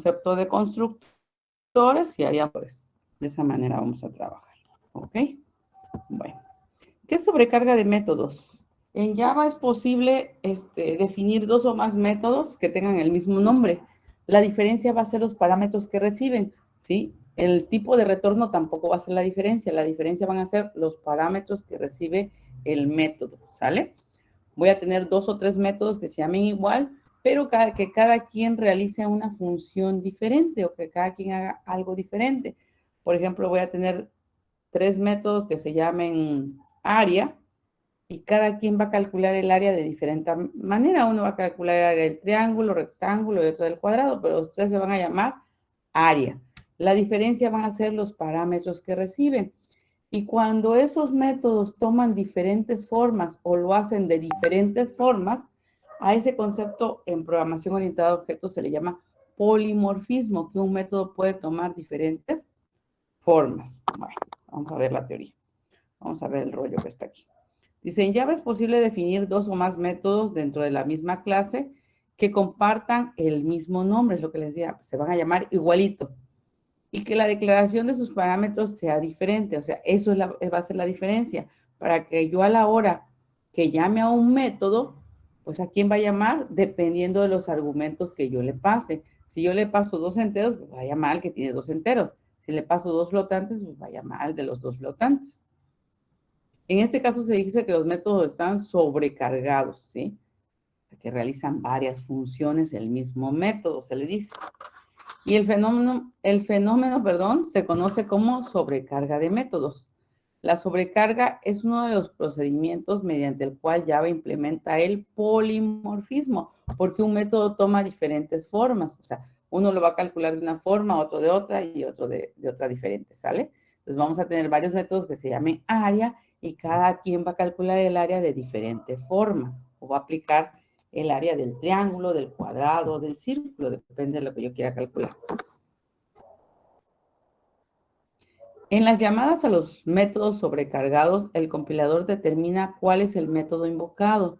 concepto de constructores y variables. De esa manera vamos a trabajar. ¿Ok? Bueno. ¿Qué es sobrecarga de métodos? En Java es posible definir dos o más métodos que tengan el mismo nombre. La diferencia va a ser los parámetros que reciben, ¿sí? El tipo de retorno tampoco va a ser la diferencia. La diferencia van a ser los parámetros que recibe el método, ¿sale? Voy a tener dos o tres métodos que se llamen igual, pero que cada quien realice una función diferente o que cada quien haga algo diferente. Por ejemplo, voy a tener tres métodos que se llamen área, y cada quien va a calcular el área de diferente manera. Uno va a calcular el área del triángulo, rectángulo y otro del cuadrado, pero los tres se van a llamar área. La diferencia van a ser los parámetros que reciben. Y cuando esos métodos toman diferentes formas o lo hacen de diferentes formas, a ese concepto en programación orientada a objetos se le llama polimorfismo, que un método puede tomar diferentes formas. Bueno, vamos a ver la teoría. Vamos a ver el rollo que está aquí. Dice, en Java es posible definir dos o más métodos dentro de la misma clase que compartan el mismo nombre, es lo que les decía, se van a llamar igualito, y que la declaración de sus parámetros sea diferente, o sea, eso va a ser la diferencia, para que yo a la hora que llame a un método, pues ¿a quién va a llamar? Dependiendo de los argumentos que yo le pase. Si yo le paso dos enteros, pues va a llamar al que tiene dos enteros. Si le paso dos flotantes, pues va a llamar al de los dos flotantes. En este caso se dice que los métodos están sobrecargados, ¿sí? Que realizan varias funciones el mismo método, se le dice. Y el fenómeno, se conoce como sobrecarga de métodos. La sobrecarga es uno de los procedimientos mediante el cual Java implementa el polimorfismo, porque un método toma diferentes formas. O sea, uno lo va a calcular de una forma, otro de otra y otro de otra diferente, ¿sale? Entonces vamos a tener varios métodos que se llamen área y cada quien va a calcular el área de diferente forma o va a aplicar el área del triángulo, del cuadrado, del círculo, depende de lo que yo quiera calcular. En las llamadas a los métodos sobrecargados, el compilador determina cuál es el método invocado,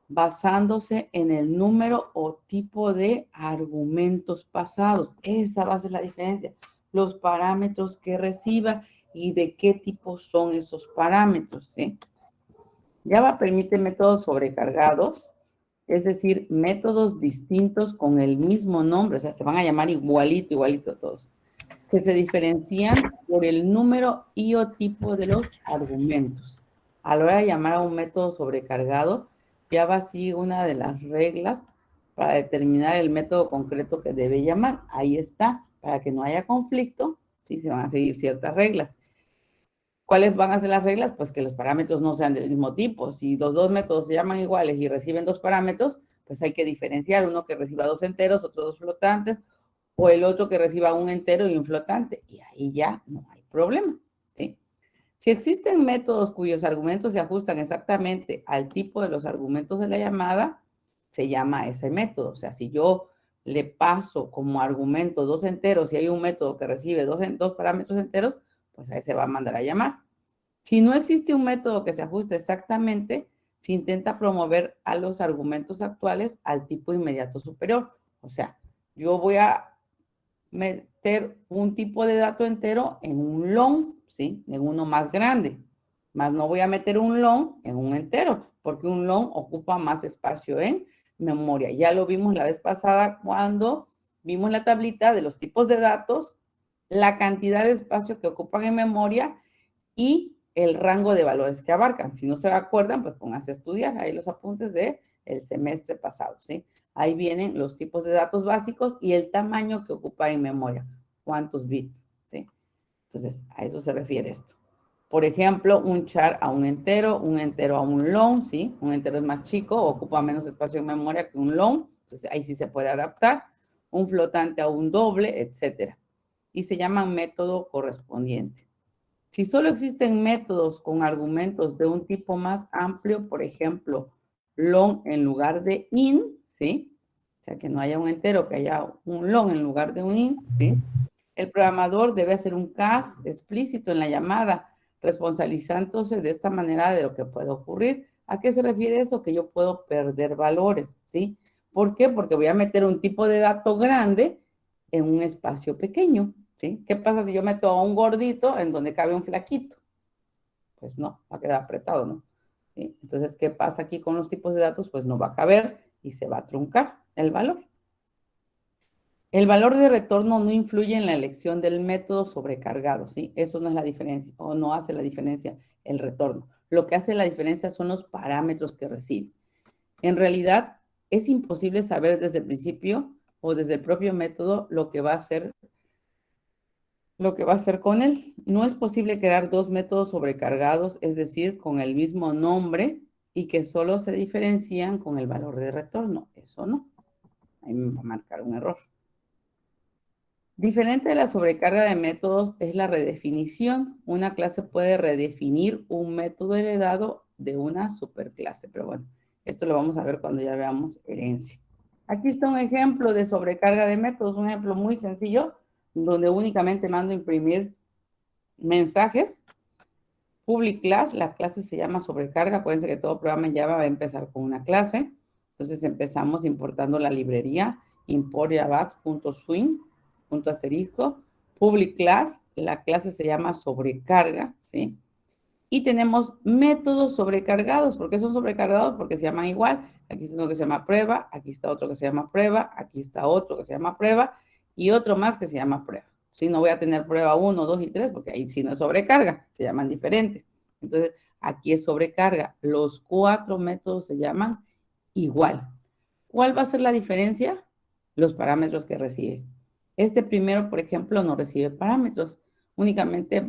basándose en el número o tipo de argumentos pasados. Esa va a ser la diferencia. Los parámetros que reciba y de qué tipo son esos parámetros, ¿sí? Java permite métodos sobrecargados, es decir, métodos distintos con el mismo nombre, o sea, se van a llamar igualito todos, que se diferencian por el número y o tipo de los argumentos. A la hora de llamar a un método sobrecargado, Java sigue una de las reglas para determinar el método concreto que debe llamar. Ahí está, para que no haya conflicto, sí se van a seguir ciertas reglas. ¿Cuáles van a ser las reglas? Pues que los parámetros no sean del mismo tipo. Si los dos métodos se llaman iguales y reciben dos parámetros, pues hay que diferenciar uno que reciba dos enteros, otros dos flotantes, o el otro que reciba un entero y un flotante. Y ahí ya no hay problema, ¿sí? Si existen métodos cuyos argumentos se ajustan exactamente al tipo de los argumentos de la llamada, se llama ese método. O sea, si yo le paso como argumento dos enteros y hay un método que recibe dos parámetros enteros, pues ahí se va a mandar a llamar. Si no existe un método que se ajuste exactamente, se intenta promover a los argumentos actuales al tipo inmediato superior. O sea, yo voy a meter un tipo de dato entero en un long, ¿sí? En uno más grande. Más no voy a meter un long en un entero, porque un long ocupa más espacio en memoria. Ya lo vimos la vez pasada cuando vimos la tablita de los tipos de datos, la cantidad de espacio que ocupan en memoria y el rango de valores que abarcan. Si no se acuerdan, pues pónganse a estudiar ahí los apuntes del semestre pasado, ¿sí? Ahí vienen los tipos de datos básicos y el tamaño que ocupa en memoria, cuántos bits, ¿sí? Entonces, a eso se refiere esto. Por ejemplo, un char a un entero a un long, ¿sí? Un entero es más chico, ocupa menos espacio en memoria que un long, entonces ahí sí se puede adaptar. Un flotante a un doble, etcétera. Y se llama método correspondiente. Si solo existen métodos con argumentos de un tipo más amplio, por ejemplo, long en lugar de in, ¿sí? O sea, que no haya un entero, que haya un long en lugar de un in, ¿sí? El programador debe hacer un cast explícito en la llamada, responsabilizándose de esta manera de lo que puede ocurrir. ¿A qué se refiere eso? Que yo puedo perder valores, ¿sí? ¿Por qué? Porque voy a meter un tipo de dato grande en un espacio pequeño, ¿sí? ¿Qué pasa si yo meto a un gordito en donde cabe un flaquito? Pues no, va a quedar apretado, ¿no? ¿Sí? Entonces, ¿qué pasa aquí con los tipos de datos? Pues no va a caber y se va a truncar el valor. El valor de retorno no influye en la elección del método sobrecargado, ¿sí? Eso no es la diferencia, o no hace la diferencia el retorno. Lo que hace la diferencia son los parámetros que recibe. En realidad, es imposible saber desde el principio o desde el propio método lo que va a hacer con él. No es posible crear dos métodos sobrecargados, es decir, con el mismo nombre y que solo se diferencian con el valor de retorno. Eso no. Ahí me va a marcar un error. Diferente de la sobrecarga de métodos es la redefinición. Una clase puede redefinir un método heredado de una superclase, pero bueno, esto lo vamos a ver cuando ya veamos herencia. Aquí está un ejemplo de sobrecarga de métodos, un ejemplo muy sencillo, donde únicamente mando imprimir mensajes. Public class, la clase se llama sobrecarga. Acuérdense que todo programa en Java va a empezar con una clase. Entonces empezamos importando la librería import javax.swing, punto asterisco. Public class, la clase se llama sobrecarga, ¿sí? Y tenemos métodos sobrecargados. ¿Por qué son sobrecargados? Porque se llaman igual. Aquí está uno que se llama prueba, aquí está otro que se llama prueba, aquí está otro que se llama prueba y otro más que se llama prueba. Si no voy a tener prueba 1, 2 y 3 porque ahí sí no es sobrecarga, se llaman diferentes. Entonces, aquí es sobrecarga. Los 4 métodos se llaman igual. ¿Cuál va a ser la diferencia? Los parámetros que recibe. Este primero, por ejemplo, no recibe parámetros. Únicamente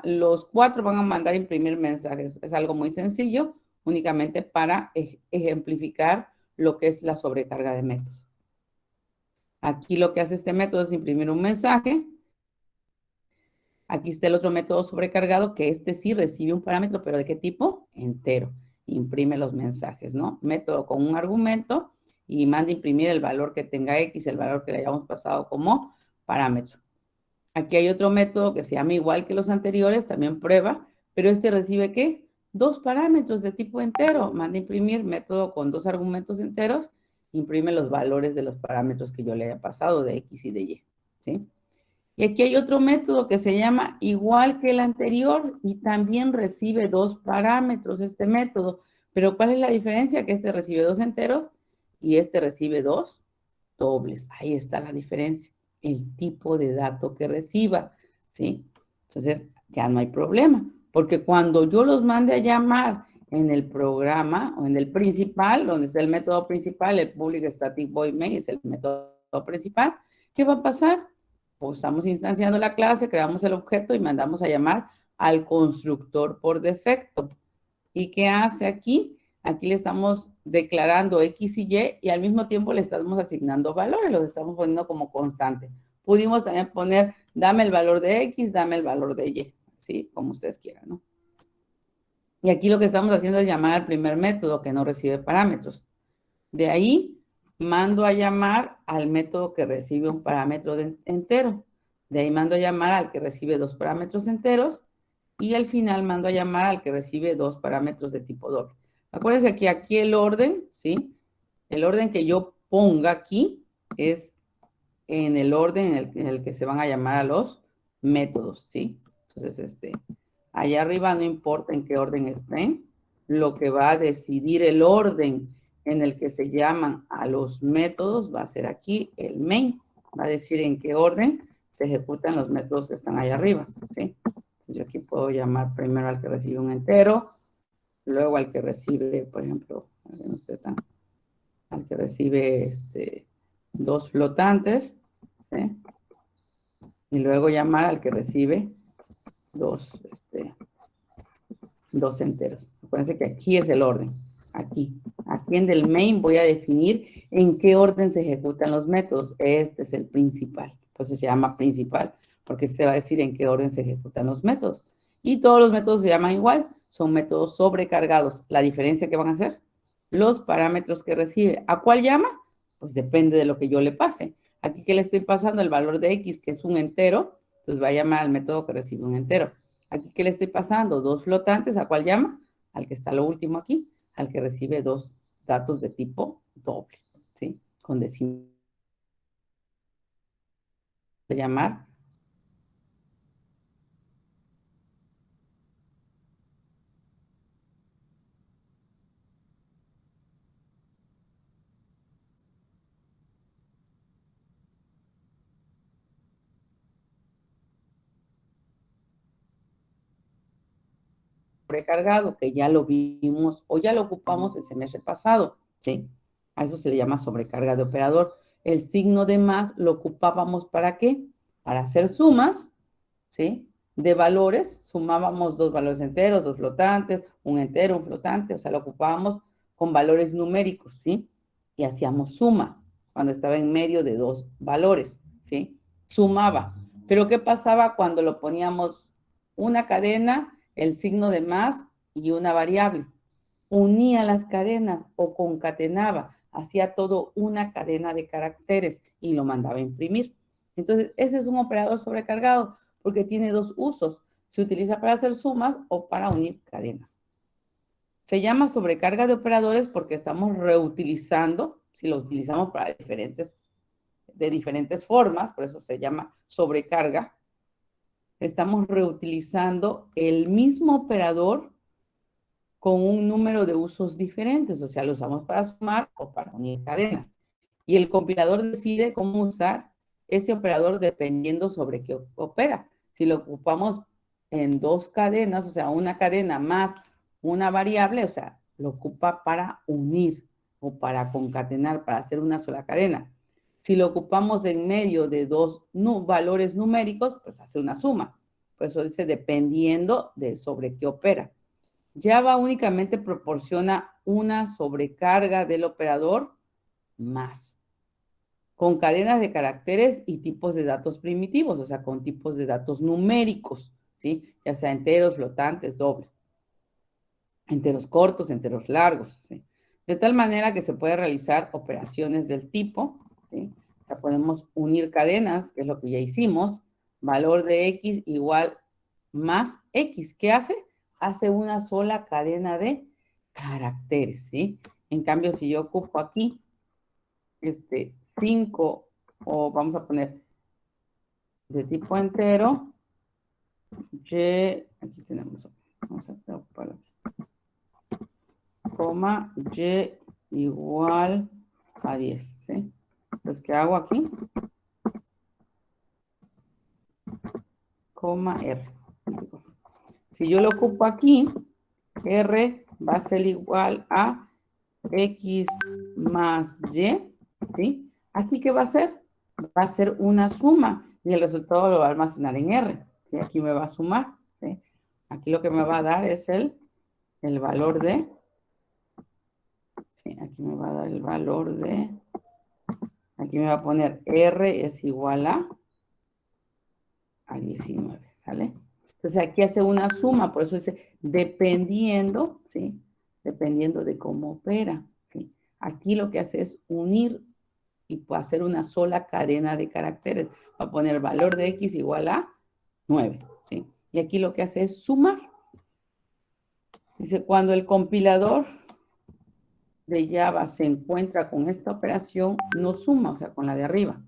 los 4 van a mandar imprimir mensajes. Es algo muy sencillo, únicamente para ejemplificar lo que es la sobrecarga de métodos. Aquí lo que hace este método es imprimir un mensaje. Aquí está el otro método sobrecargado, que este sí recibe un parámetro, pero ¿de qué tipo? Entero. Imprime los mensajes, ¿no? Método con un argumento y manda imprimir el valor que tenga X, el valor que le hayamos pasado como parámetro. Aquí hay otro método que se llama igual que los anteriores, también prueba, pero este recibe ¿qué? 2 parámetros de tipo entero. Manda imprimir método con 2 argumentos enteros, imprime los valores de los parámetros que yo le haya pasado de X y de Y, ¿sí? Y aquí hay otro método que se llama igual que el anterior y también recibe 2 parámetros este método. Pero ¿cuál es la diferencia? Que este recibe 2 enteros y este recibe 2 dobles. Ahí está la diferencia. El tipo de dato que reciba, ¿sí? Entonces, ya no hay problema. Porque cuando yo los mande a llamar en el programa o en el principal, donde está el método principal, el public static void main es el método principal, ¿qué va a pasar? Pues estamos instanciando la clase, creamos el objeto y mandamos a llamar al constructor por defecto. ¿Y qué hace aquí? Aquí le estamos declarando X y Y y al mismo tiempo le estamos asignando valores, los estamos poniendo como constante. Pudimos también poner, dame el valor de X, dame el valor de Y, ¿sí? Como ustedes quieran, ¿no? Y aquí lo que estamos haciendo es llamar al primer método que no recibe parámetros. De ahí mando a llamar al método que recibe un parámetro entero. De ahí mando a llamar al que recibe 2 parámetros enteros y al final mando a llamar al que recibe 2 parámetros de tipo doble. Acuérdense que aquí el orden, ¿sí? El orden que yo ponga aquí es en el orden en el que se van a llamar a los métodos, ¿sí? Entonces, allá arriba no importa en qué orden estén, lo que va a decidir el orden en el que se llaman a los métodos va a ser aquí el main, va a decir en qué orden se ejecutan los métodos que están allá arriba, ¿sí? Entonces yo aquí puedo llamar primero al que recibe un entero, luego al que recibe, por ejemplo, al que recibe 2 flotantes, ¿sí? Y luego llamar al que recibe 2 enteros. Acuérdense que aquí es el orden, aquí. Aquí en el main voy a definir en qué orden se ejecutan los métodos. Este es el principal, pues se llama principal, porque se va a decir en qué orden se ejecutan los métodos. Y todos los métodos se llaman igual, son métodos sobrecargados. La diferencia que van a hacer, los parámetros que recibe. ¿A cuál llama? Pues depende de lo que yo le pase. Aquí que le estoy pasando el valor de X, que es un entero, entonces va a llamar al método que recibe un entero. Aquí que le estoy pasando 2 flotantes, ¿a cuál llama? Al que está lo último aquí, al que recibe 2 datos de tipo doble, ¿sí? Con decimales. de llamar sobrecargado, que ya lo vimos o ya lo ocupamos el semestre pasado, ¿sí? A eso se le llama sobrecarga de operador. El signo de más lo ocupábamos ¿para qué? Para hacer sumas, ¿sí? De valores, sumábamos dos valores enteros, dos flotantes, un entero, un flotante, o sea, lo ocupábamos con valores numéricos, ¿sí? Y hacíamos suma cuando estaba en medio de dos valores, ¿sí? Sumaba. Pero ¿qué pasaba cuando lo poníamos una cadena, el signo de más y una variable? Unía las cadenas o concatenaba, hacía todo una cadena de caracteres y lo mandaba a imprimir. Entonces, ese es un operador sobrecargado porque tiene dos usos. Se utiliza para hacer sumas o para unir cadenas. Se llama sobrecarga de operadores porque estamos reutilizando, si lo utilizamos para de diferentes formas, por eso se llama sobrecarga. Estamos reutilizando el mismo operador con un número de usos diferentes, o sea, lo usamos para sumar o para unir cadenas. Y el compilador decide cómo usar ese operador dependiendo sobre qué opera. Si lo ocupamos en dos cadenas, o sea, una cadena más una variable, o sea, lo ocupa para unir o para concatenar, para hacer una sola cadena. Si lo ocupamos en medio de dos valores numéricos, pues hace una suma. Por eso dice dependiendo de sobre qué opera. Java únicamente proporciona una sobrecarga del operador más, con cadenas de caracteres y tipos de datos primitivos, o sea, con tipos de datos numéricos, ¿sí? Ya sea enteros, flotantes, dobles, enteros cortos, enteros largos, ¿sí? De tal manera que se puede realizar operaciones del tipo, ¿sí? O sea, podemos unir cadenas, que es lo que ya hicimos, valor de X igual más X. ¿Qué hace? Hace una sola cadena de caracteres, ¿sí? En cambio, si yo ocupo aquí 5, o vamos a poner de tipo entero, Y, aquí tenemos, vamos a ocupar, coma, Y igual a 10, ¿sí? Entonces, ¿qué hago aquí? Coma R. Si yo lo ocupo aquí, R va a ser igual a X más Y, ¿sí? ¿Aquí qué va a hacer? Va a ser una suma y el resultado lo va a almacenar en R. ¿Sí? Aquí me va a sumar, ¿sí? Aquí lo que me va a dar es el valor de, ¿sí? Aquí me va a dar el valor de, aquí me va a poner R es igual a 19, ¿sale? Entonces aquí hace una suma, por eso dice dependiendo, ¿sí? Dependiendo de cómo opera, ¿sí? Aquí lo que hace es unir y puede hacer una sola cadena de caracteres. Va a poner valor de X igual a 9, ¿sí? Y aquí lo que hace es sumar. Dice, cuando el compilador de Java se encuentra con esta operación, no suma, o sea, con la de arriba,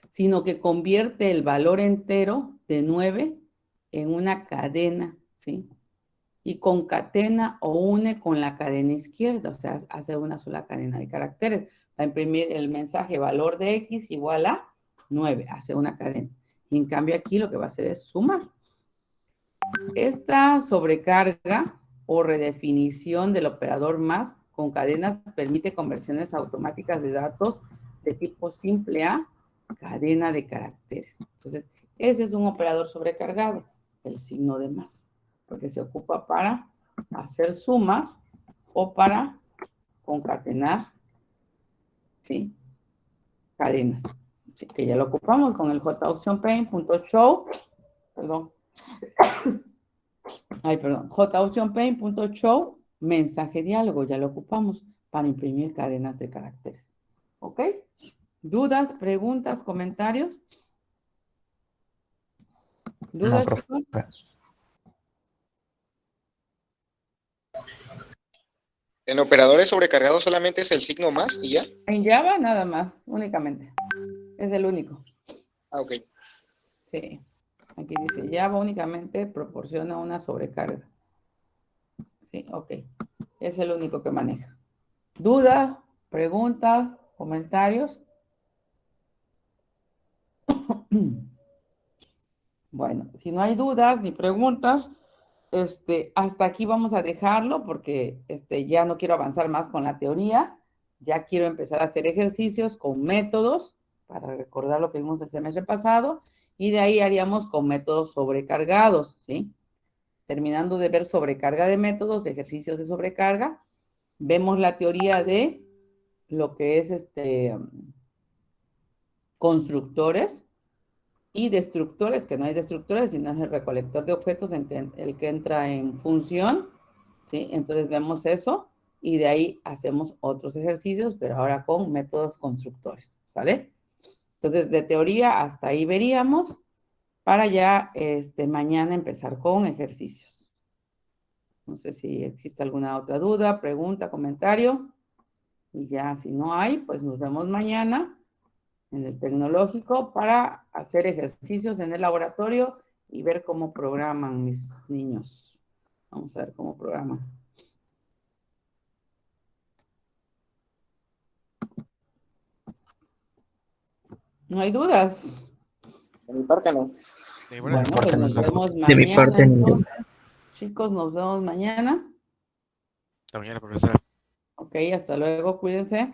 sino que convierte el valor entero de 9 en una cadena, ¿sí? Y concatena o une con la cadena izquierda, o sea, hace una sola cadena de caracteres. Va a imprimir el mensaje valor de X igual a 9, hace una cadena. Y en cambio aquí lo que va a hacer es sumar. Esta sobrecarga o redefinición del operador más con cadenas permite conversiones automáticas de datos de tipo simple a cadena de caracteres. Entonces, ese es un operador sobrecargado, el signo de más, porque se ocupa para hacer sumas o para concatenar, ¿sí? Cadenas. Así que ya lo ocupamos con el joptionpaint.show, perdón, joptionpaint.show, mensaje diálogo, ya lo ocupamos para imprimir cadenas de caracteres. ¿Ok? ¿Dudas, preguntas, comentarios? No, ¿Dudas, profe. chicos? En operadores sobrecargados solamente es el signo más y ya. En Java nada más, únicamente. Es el único. Ah, ok. Sí. Aquí dice Java únicamente proporciona una sobrecarga. Sí, ok. Es el único que maneja. ¿Dudas, preguntas, comentarios? Bueno, si no hay dudas ni preguntas, hasta aquí vamos a dejarlo porque ya no quiero avanzar más con la teoría. Ya quiero empezar a hacer ejercicios con métodos para recordar lo que vimos el semestre pasado y de ahí haríamos con métodos sobrecargados, ¿sí? Terminando de ver sobrecarga de métodos, ejercicios de sobrecarga, vemos la teoría de lo que es constructores y destructores, que no hay destructores, sino es el recolector de objetos el que entra en función, ¿sí? Entonces vemos eso y de ahí hacemos otros ejercicios, pero ahora con métodos constructores, ¿sale? Entonces, de teoría hasta ahí veríamos para ya mañana empezar con ejercicios. No sé si existe alguna otra duda, pregunta, comentario. Y ya, si no hay, pues nos vemos mañana en el tecnológico para hacer ejercicios en el laboratorio y ver cómo programan mis niños. Vamos a ver cómo programan. ¿No hay dudas? De mi parte no. Bueno, pues nos vemos De mi mañana parte, no. entonces. Chicos, nos vemos mañana. Hasta mañana, profesora. Ok, hasta luego, cuídense.